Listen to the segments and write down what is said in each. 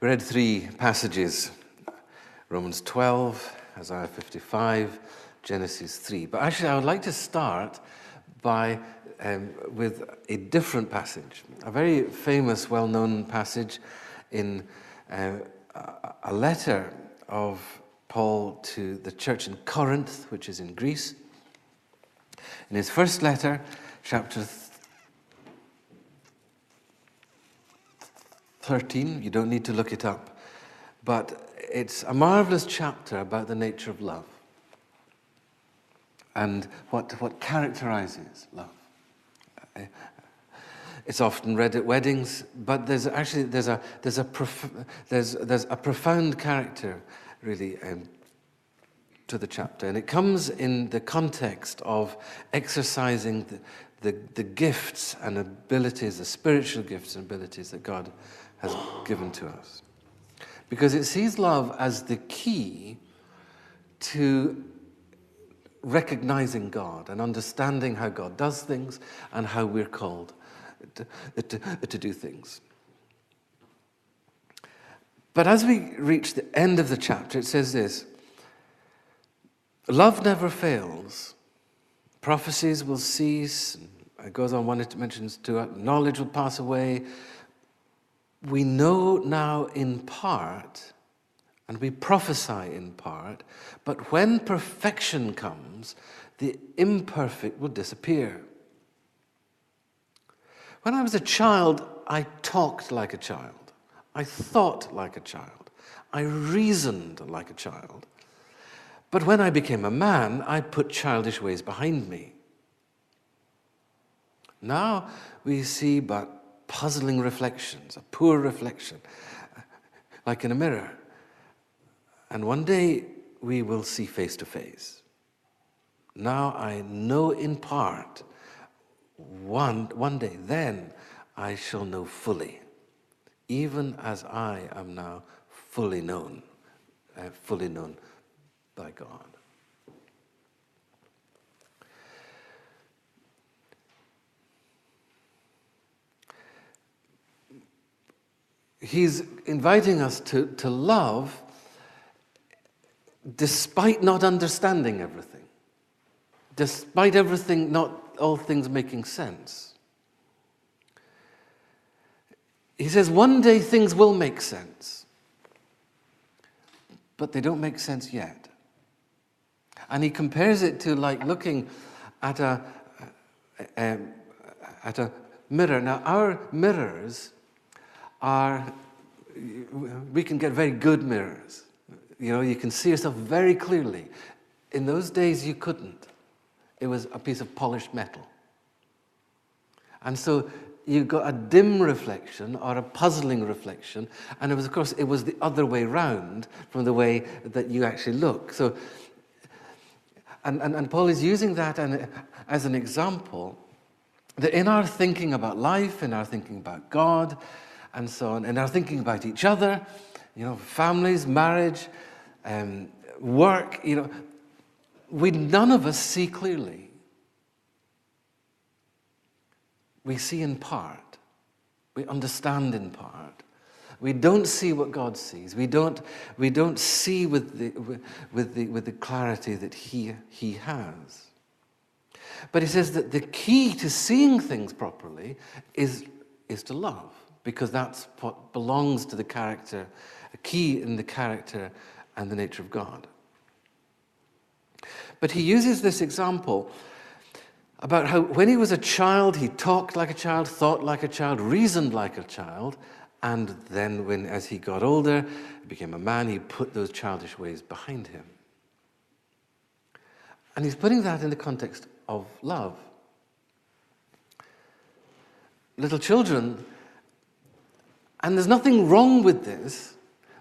We read three passages, Romans 12, Isaiah 55, Genesis 3. But actually I would like to start with a different passage, a very famous, well-known passage in a letter of Paul to the church in Corinth, which is in Greece. In his first letter, chapter 13, you don't need to look it up, but it's a marvelous chapter about the nature of love and what characterizes love. It's often read at weddings, but there's a profound character really to the chapter, and it comes in the context of exercising the gifts and abilities, the spiritual gifts and abilities that God has given to us, because it sees love as the key to recognizing God and understanding how God does things and how we're called to do things. But as we reach the end of the chapter, it says this: love never fails. Prophecies will cease. It goes on, one it mentions to knowledge will pass away. We know now in part, and we prophesy in part, but when perfection comes, the imperfect will disappear. When I was a child, I talked like a child. I thought like a child. I reasoned like a child. But when I became a man, I put childish ways behind me. Now we see but puzzling reflections, a poor reflection, like in a mirror. And one day we will see face to face. Now I know in part. One day, then I shall know fully, even as I am now fully known by God. He's inviting us to love despite not understanding everything, despite everything, not all things making sense. He says one day things will make sense, but they don't make sense yet. And he compares it to like looking at a mirror. Now our mirrors we can get very good mirrors. You know, you can see yourself very clearly. In those days you couldn't. It was a piece of polished metal. And so you got a dim reflection or a puzzling reflection, and of course it was the other way round from the way that you actually look. So, and Paul is using that as an example that in our thinking about life, in our thinking about God, and so on, in our thinking about each other, you know, families, marriage, work, you know, none of us see clearly. We see in part. We understand in part. We don't see what God sees. We don't see with the clarity that He has. But he says that the key to seeing things properly is to love, because that's what belongs to the character, a key in the character and the nature of God. But he uses this example about how when he was a child, he talked like a child, thought like a child, reasoned like a child, and then as he got older, became a man, he put those childish ways behind him. And he's putting that in the context of love. Little children, and there's nothing wrong with this,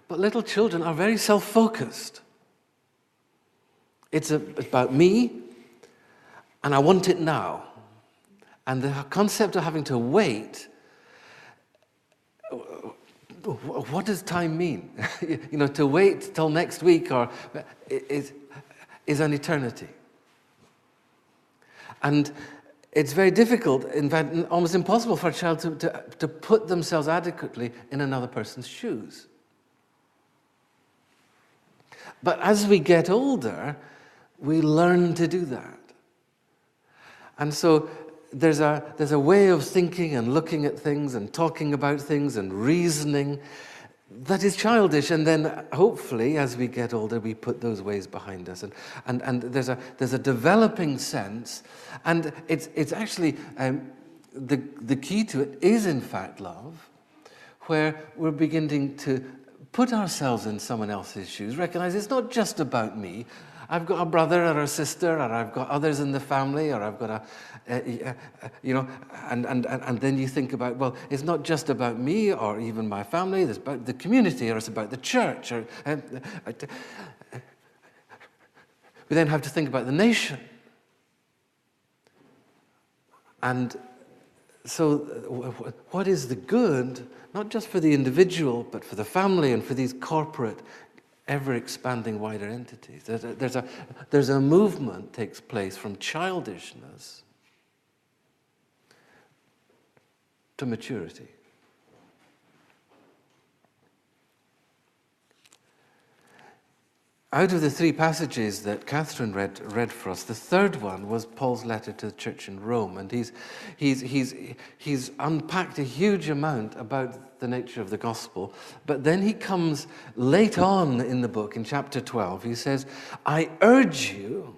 but little children are very self-focused. It's about me, and I want it now. And the concept of having to wait, what does time mean? You know, to wait till next week is an eternity. And it's very difficult, in fact, almost impossible for a child to put themselves adequately in another person's shoes. But as we get older, we learn to do that. And so there's a way of thinking and looking at things and talking about things and reasoning that is childish, and then hopefully as we get older we put those ways behind us, and there's a developing sense, and it's actually the key to it is in fact love, where we're beginning to put ourselves in someone else's shoes, recognize it's not just about me. I've got a brother or a sister, or I've got others in the family, or I've got and then you think about, well, it's not just about me or even my family, it's about the community, or it's about the church. Or we then have to think about the nation. And so what is the good, not just for the individual, but for the family and for these corporate, ever-expanding wider entities? There's a movement takes place from childishness to maturity. Out of the three passages that Catherine read for us, the third one was Paul's letter to the church in Rome, and he's unpacked a huge amount about the nature of the gospel. But then he comes late on in the book, in chapter 12, he says, I urge you,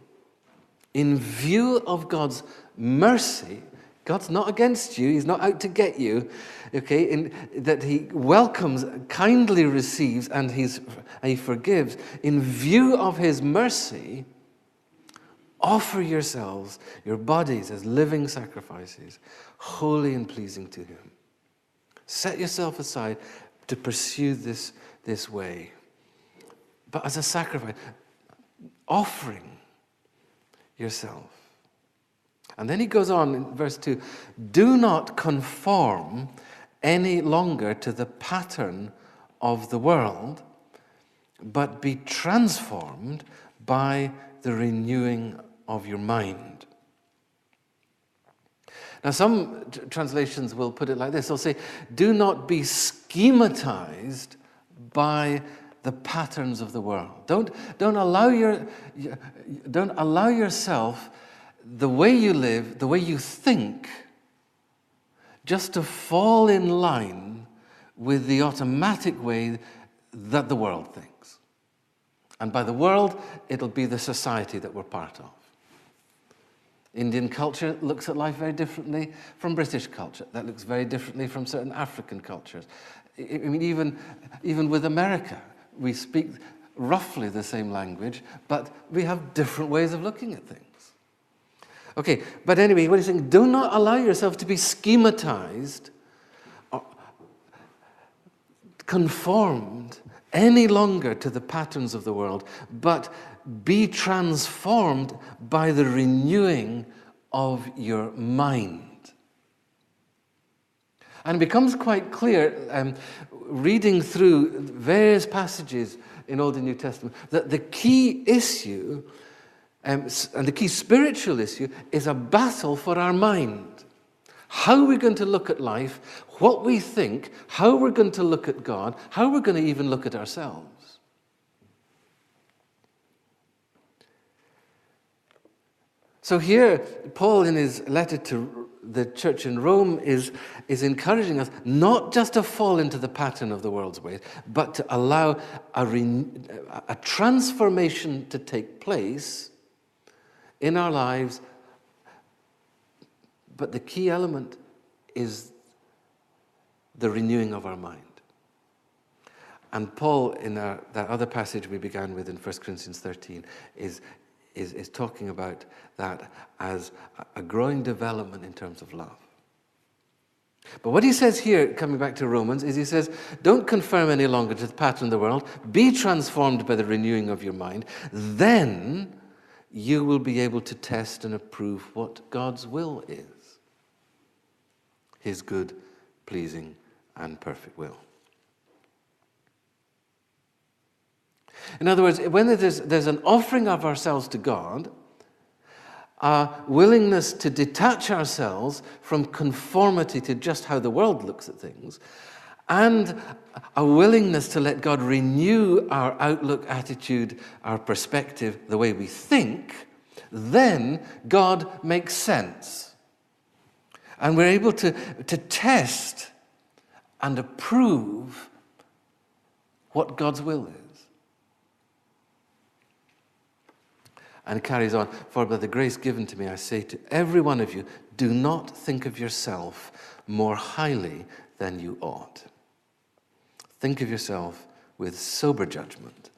in view of God's mercy, God's not against you, he's not out to get you, okay, that he welcomes, kindly receives, and he forgives. In view of his mercy, offer yourselves, your bodies, as living sacrifices, holy and pleasing to him. Set yourself aside to pursue this way. But as a sacrifice, offering yourself. And then he goes on in verse 2, do not conform any longer to the pattern of the world, but be transformed by the renewing of your mind. Now, some translations will put it like this. They'll say, do not be schematized by the patterns of the world. Don't allow yourself, the way you live, the way you think, just to fall in line with the automatic way that the world thinks. And by the world, it'll be the society that we're part of. Indian culture looks at life very differently from British culture. That looks very differently from certain African cultures. I mean, even with America, we speak roughly the same language, but we have different ways of looking at things. Okay, but anyway, what he's saying, do not allow yourself to be schematized, or conformed any longer to the patterns of the world, but be transformed by the renewing of your mind. And it becomes quite clear, reading through various passages in Old and New Testament, that the key issue and the key spiritual issue is a battle for our mind. How we're going to look at life, what we think, how we're going to look at God, how we're going to even look at ourselves. So here, Paul, in his letter to the church in Rome, is encouraging us not just to fall into the pattern of the world's ways, but to allow a transformation to take place in our lives. But the key element is the renewing of our mind. And Paul, in that other passage we began with in 1 Corinthians 13, is talking about that as a growing development in terms of love. But what he says here, coming back to Romans, is he says, don't conform any longer to the pattern of the world, be transformed by the renewing of your mind, then you will be able to test and approve what God's will is. His good, pleasing, and perfect will. In other words, when there's an offering of ourselves to God, a willingness to detach ourselves from conformity to just how the world looks at things, and a willingness to let God renew our outlook, attitude, our perspective, the way we think, then God makes sense. And we're able to test and approve what God's will is. And it carries on, for by the grace given to me, I say to every one of you, do not think of yourself more highly than you ought. Think of yourself with sober judgment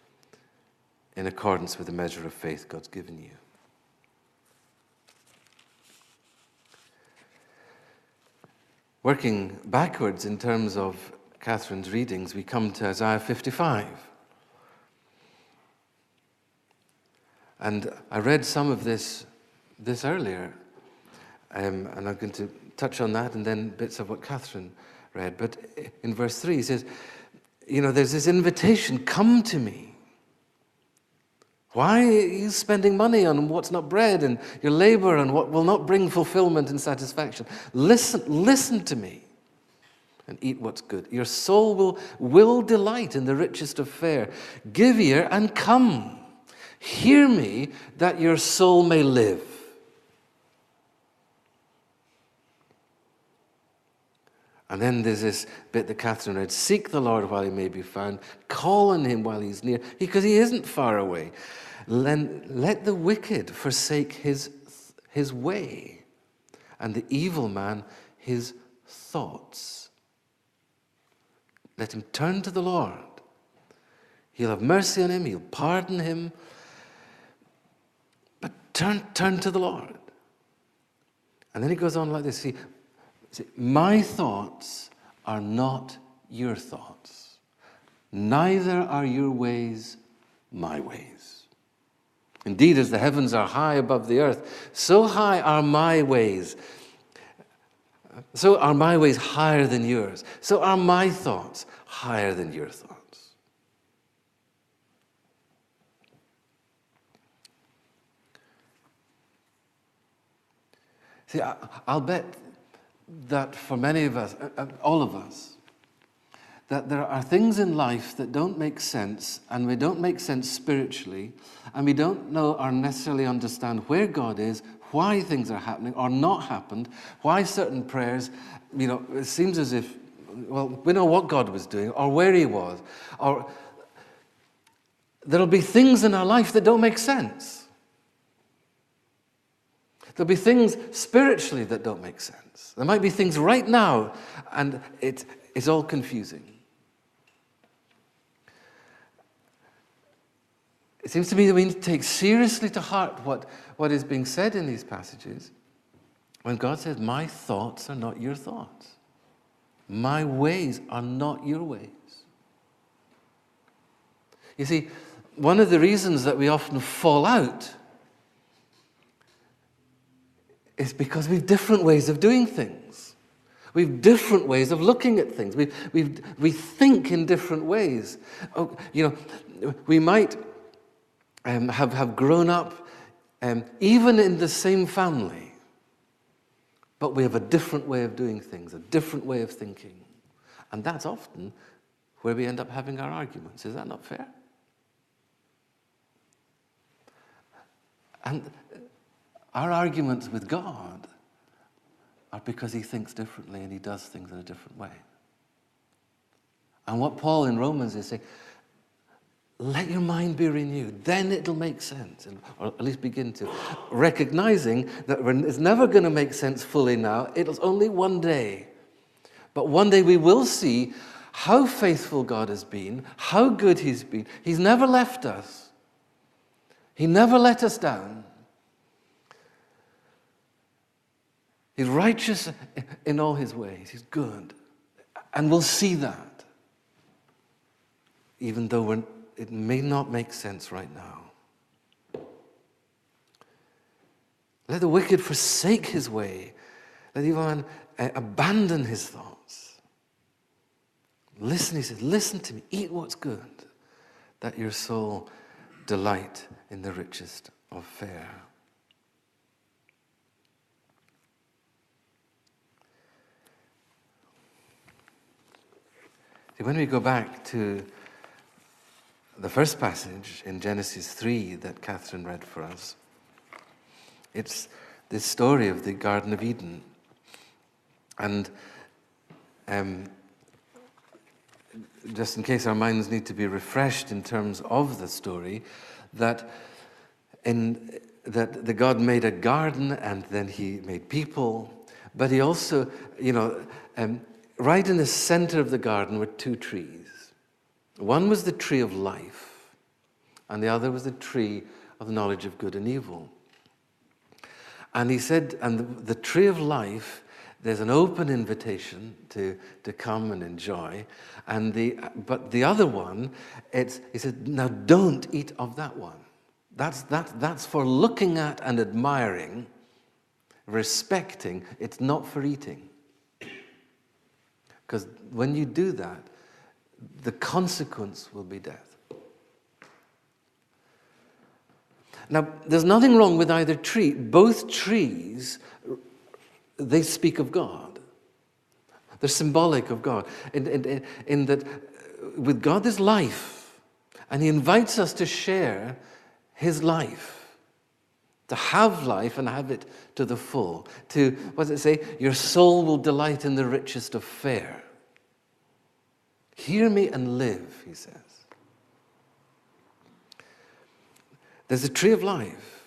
in accordance with the measure of faith God's given you. Working backwards in terms of Catherine's readings, we come to Isaiah 55. And I read some of this earlier, and I'm going to touch on that and then bits of what Catherine read. But in verse 3, he says, there's this invitation, come to me. Why are you spending money on what's not bread and your labor and what will not bring fulfillment and satisfaction? Listen to me and eat what's good. Your soul will delight in the richest of fare. Give ear and come. Hear me that your soul may live. And then there's this bit that Catherine read, seek the Lord while he may be found, call on him while he's near, because he isn't far away. Let the wicked forsake his way, and the evil man his thoughts. Let him turn to the Lord. He'll have mercy on him, he'll pardon him, but turn to the Lord. And then he goes on like this, see, my thoughts are not your thoughts. Neither are your ways my ways. Indeed, as the heavens are high above the earth, so high are my ways. So are my ways higher than yours. So are my thoughts higher than your thoughts. See, I'll bet that for many of us, all of us, that there are things in life that don't make sense, and we don't make sense spiritually, and we don't know or necessarily understand where God is, why things are happening or not happened, why certain prayers, it seems as if, well, we know what God was doing or where he was, or there'll be things in our life that don't make sense. There'll be things spiritually that don't make sense. There might be things right now, and it's all confusing. It seems to me that we need to take seriously to heart what is being said in these passages when God says, my thoughts are not your thoughts. My ways are not your ways. You see, one of the reasons that we often fall out is because we have different ways of doing things. We have different ways of looking at things. We think in different ways. We might have grown up even in the same family, but we have a different way of doing things, a different way of thinking. And that's often where we end up having our arguments. Is that not fair? And our arguments with God are because he thinks differently and he does things in a different way. And what Paul in Romans is saying, let your mind be renewed, then it'll make sense, or at least begin to. Recognizing that it's never going to make sense fully now, it'll only one day. But one day we will see how faithful God has been, how good he's been. He's never left us. He never let us down. He's righteous in all his ways. He's good. And we'll see that, even though it may not make sense right now. Let the wicked forsake his way. Let the evil man abandon his thoughts. Listen, he says, listen to me. Eat what's good, that your soul delight in the richest of fare. See, when we go back to the first passage in Genesis 3 that Catherine read for us, it's this story of the Garden of Eden. And just in case our minds need to be refreshed in terms of the story, that the God made a garden and then he made people, but he also, right in the center of the garden were two trees. One was the tree of life, and the other was the tree of the knowledge of good and evil. And he said, and the tree of life, there's an open invitation to come and enjoy. But the other one, he said, now don't eat of that one. That's for looking at and admiring, respecting. It's not for eating. Because when you do that, the consequence will be death. Now, there's nothing wrong with either tree. Both trees, they speak of God. They're symbolic of God. In that with God there's life. And he invites us to share his life. To have life and have it to the full. To, what does it say? Your soul will delight in the richest of fare. Hear me and live, he says. There's a tree of life.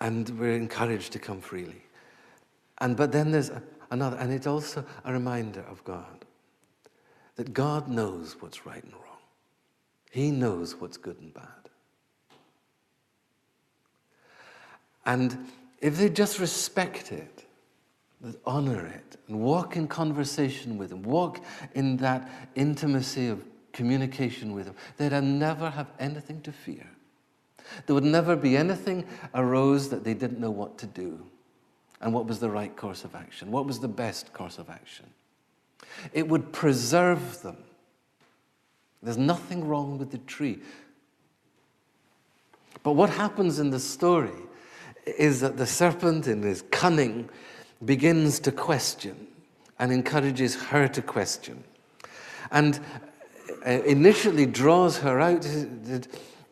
And we're encouraged to come freely. But then there's another, and it's also a reminder of God. That God knows what's right and wrong. He knows what's good and bad. And if they just respect it, honor it, and walk in conversation with him, walk in that intimacy of communication with him, they'd never have anything to fear. There would never be anything arose that they didn't know what to do and what was the right course of action, what was the best course of action. It would preserve them. There's nothing wrong with the tree. But what happens in the story is that the serpent, in his cunning, begins to question and encourages her to question. And initially draws her out.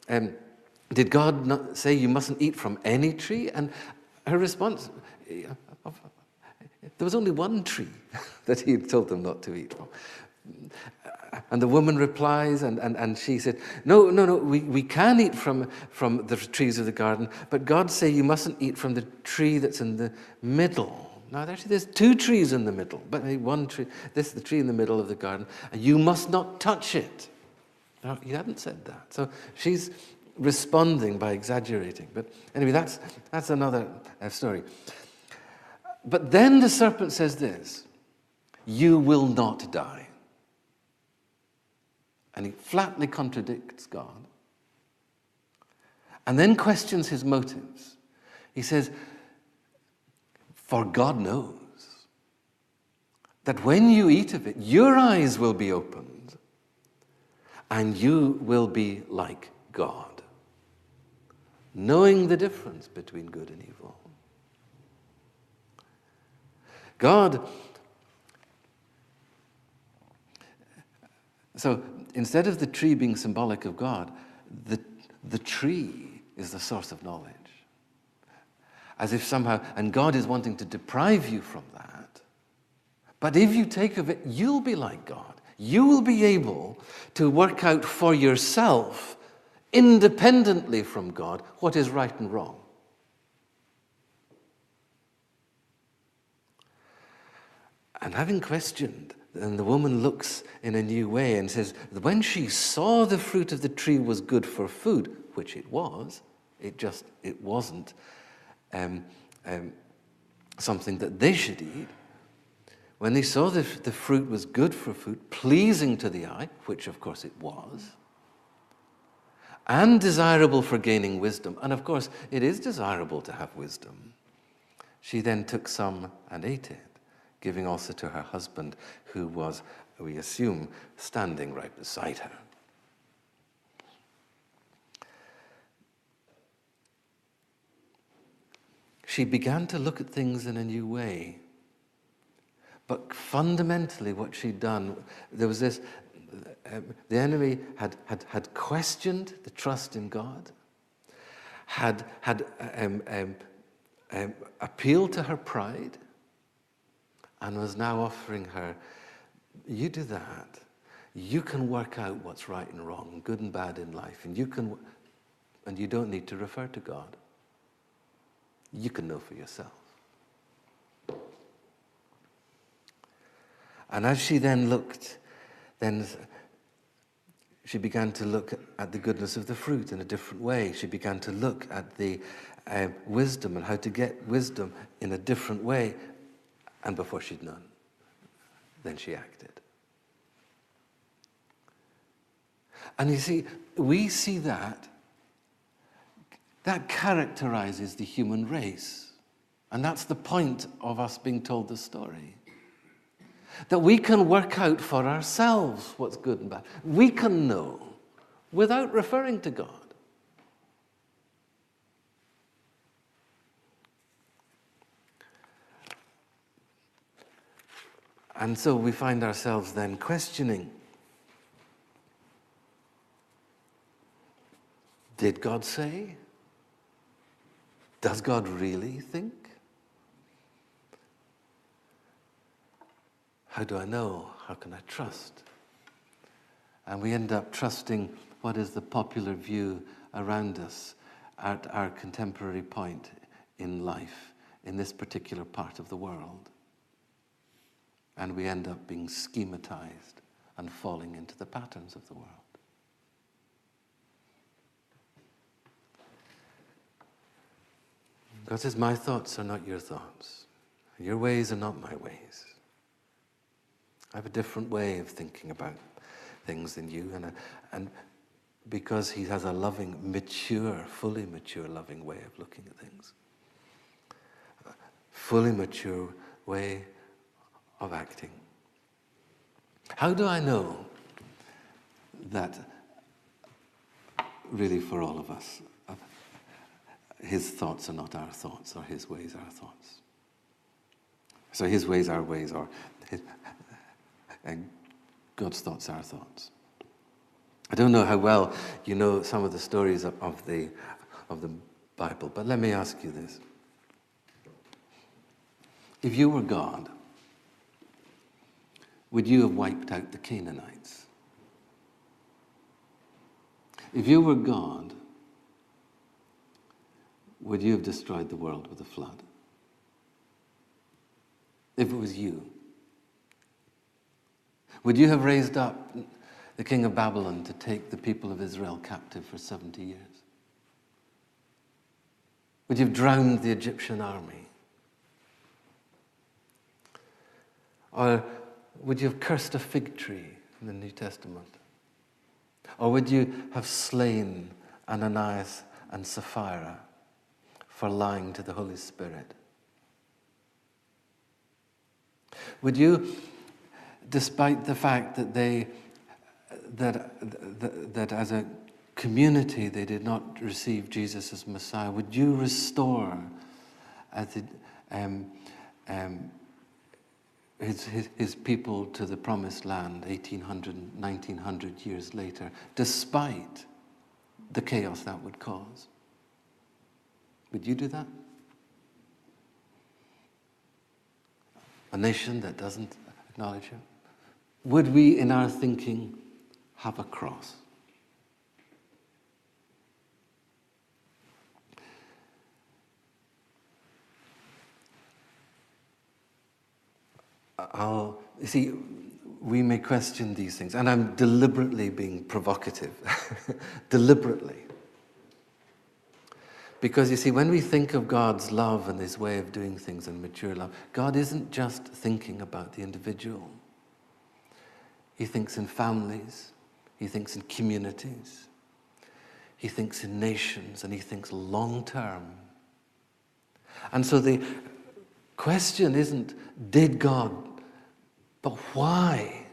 Did God not say you mustn't eat from any tree? And her response, there was only one tree that he had told them not to eat from. And the woman replies, and she said, no, we can eat from the trees of the garden, but God say you mustn't eat from the tree that's in the middle. Now, actually, there's two trees in the middle, but one tree, this is the tree in the middle of the garden, and you must not touch it. Now, he hadn't said that. So she's responding by exaggerating. But anyway, that's another story. But then the serpent says this, you will not die. And he flatly contradicts God. And then questions his motives. He says, for God knows that when you eat of it, your eyes will be opened and you will be like God, knowing the difference between good and evil. God, so instead of the tree being symbolic of God, the tree is the source of knowledge. As if somehow, and God is wanting to deprive you from that. But if you take of it, you'll be like God. You will be able to work out for yourself, independently from God, what is right and wrong. And having questioned, then the woman looks in a new way and says, when she saw the fruit of the tree was good for food, which it was, it wasn't something that they should eat. When they saw the fruit was good for food, pleasing to the eye, which of course it was, and desirable for gaining wisdom, and of course it is desirable to have wisdom, she then took some and ate it, giving also to her husband, who was, we assume, standing right beside her. She began to look at things in a new way. But fundamentally what she'd done, there was this, the enemy had questioned the trust in God, had appealed to her pride, and was now offering her, you do that, you can work out what's right and wrong, good and bad in life, and you don't need to refer to God. You can know for yourself. And as she then looked, she began to look at the goodness of the fruit in a different way. She began to look at the wisdom and how to get wisdom in a different way. And before she'd known, then she acted. And you see, we see that characterizes the human race. And that's the point of us being told the story. That we can work out for ourselves what's good and bad. We can know without referring to God. And so we find ourselves then questioning, did God say? Does God really think? How do I know? How can I trust? And we end up trusting what is the popular view around us at our contemporary point in life, in this particular part of the world. And we end up being schematized and falling into the patterns of the world. God says, my thoughts are not your thoughts. Your ways are not my ways. I have a different way of thinking about things than you. And because he has a loving, mature, fully mature, loving way of looking at things. A fully mature way of acting. How do I know that really for all of us, his thoughts are not our thoughts, or his ways are our thoughts? So his ways are our ways, or God's thoughts are our thoughts. I don't know how well you know some of the stories of the Bible, but let me ask you this. If you were God, would you have wiped out the Canaanites? If you were God, would you have destroyed the world with a flood? If it was you, would you have raised up the king of Babylon to take the people of Israel captive for 70 years? Would you have drowned the Egyptian army? Or would you have cursed a fig tree in the New Testament? Or would you have slain Ananias and Sapphira for lying to the Holy Spirit? Would you, despite the fact that that as a community they did not receive Jesus as Messiah, would you restore his people to the promised land 1800, 1900 years later, despite the chaos that would cause? Would you do that? A nation that doesn't acknowledge him? Would we, in our thinking, have a cross? You see, we may question these things, and I'm deliberately being provocative. Deliberately. Because you see, when we think of God's love and his way of doing things and mature love, God isn't just thinking about the individual. He thinks in families, he thinks in communities, he thinks in nations, and he thinks long term. And so the question isn't, did God, but why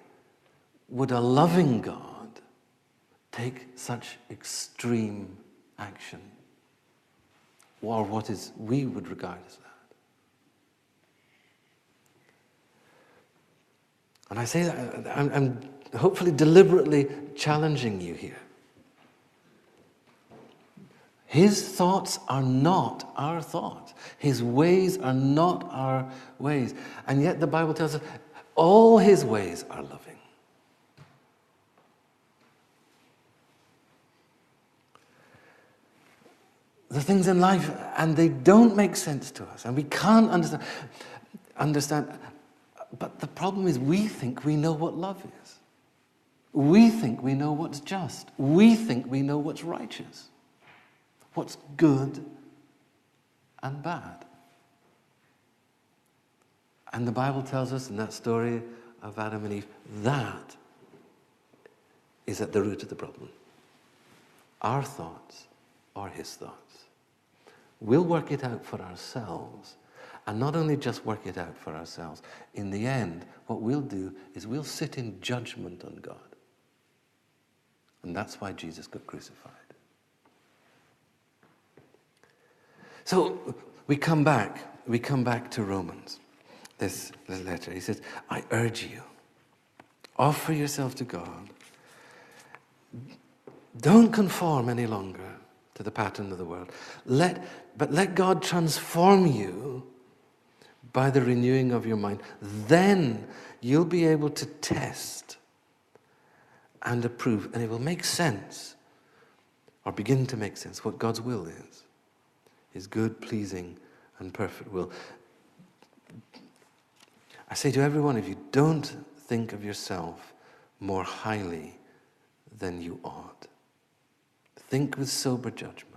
would a loving God take such extreme action? Or what we would regard as that. And I say that, I'm hopefully deliberately challenging you here. His thoughts are not our thoughts. His ways are not our ways. And yet the Bible tells us all his ways are loving. The things in life, and they don't make sense to us, and we can't understand. But the problem is we think we know what love is. We think we know what's just. We think we know what's righteous, what's good and bad. And the Bible tells us in that story of Adam and Eve, that is at the root of the problem. Our thoughts or his thoughts. We'll work it out for ourselves. And not only just work it out for ourselves. In the end, what we'll do is we'll sit in judgment on God. And that's why Jesus got crucified. So we come back to Romans, this letter. He says, I urge you, offer yourself to God. Don't conform any longer to the pattern of the world. But let God transform you by the renewing of your mind. Then you'll be able to test and approve, and it will make sense, or begin to make sense, what God's will is. His good, pleasing, and perfect will. I say to every one of you, don't think of yourself more highly than you ought. Think with sober judgment.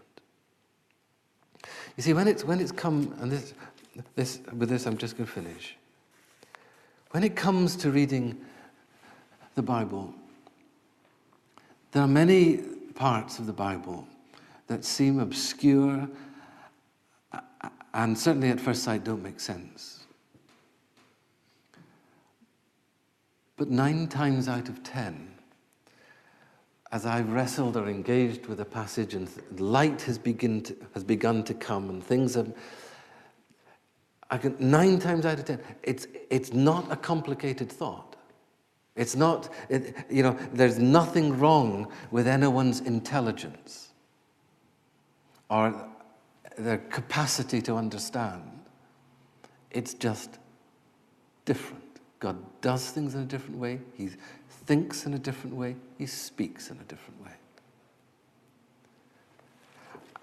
You see, when it's come, and with this I'm just going to finish. When it comes to reading the Bible, there are many parts of the Bible that seem obscure and certainly at first sight don't make sense. But 9 times out of 10, as I've wrestled or engaged with a passage and light has begun to come and things have, 9 times out of 10, it's not a complicated thought. It's not, there's nothing wrong with anyone's intelligence or their capacity to understand. It's just different. God does things in a different way. He thinks in a different way. He speaks in a different way.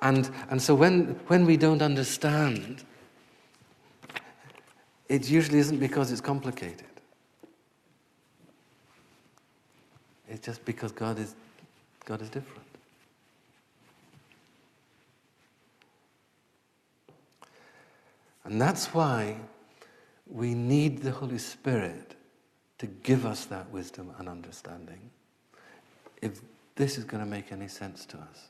And so when we don't understand, it usually isn't because it's complicated. It's just because God is different. And that's why we need the Holy Spirit to give us that wisdom and understanding, if this is going to make any sense to us.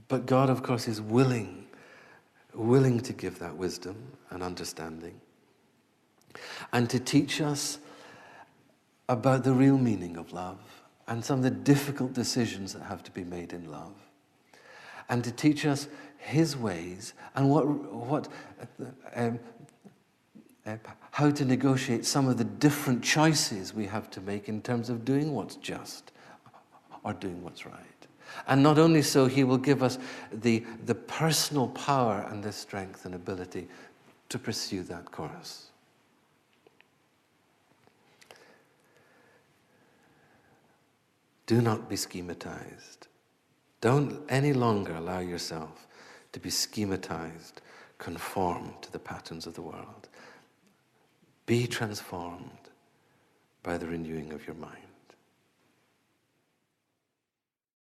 But God, of course, is willing to give that wisdom and understanding and to teach us about the real meaning of love and some of the difficult decisions that have to be made in love, and to teach us his ways and how to negotiate some of the different choices we have to make in terms of doing what's just or doing what's right. And not only so, he will give us the personal power and the strength and ability to pursue that course. Do not be schematized. Don't any longer allow yourself to be schematized, conformed to the patterns of the world. Be transformed by the renewing of your mind.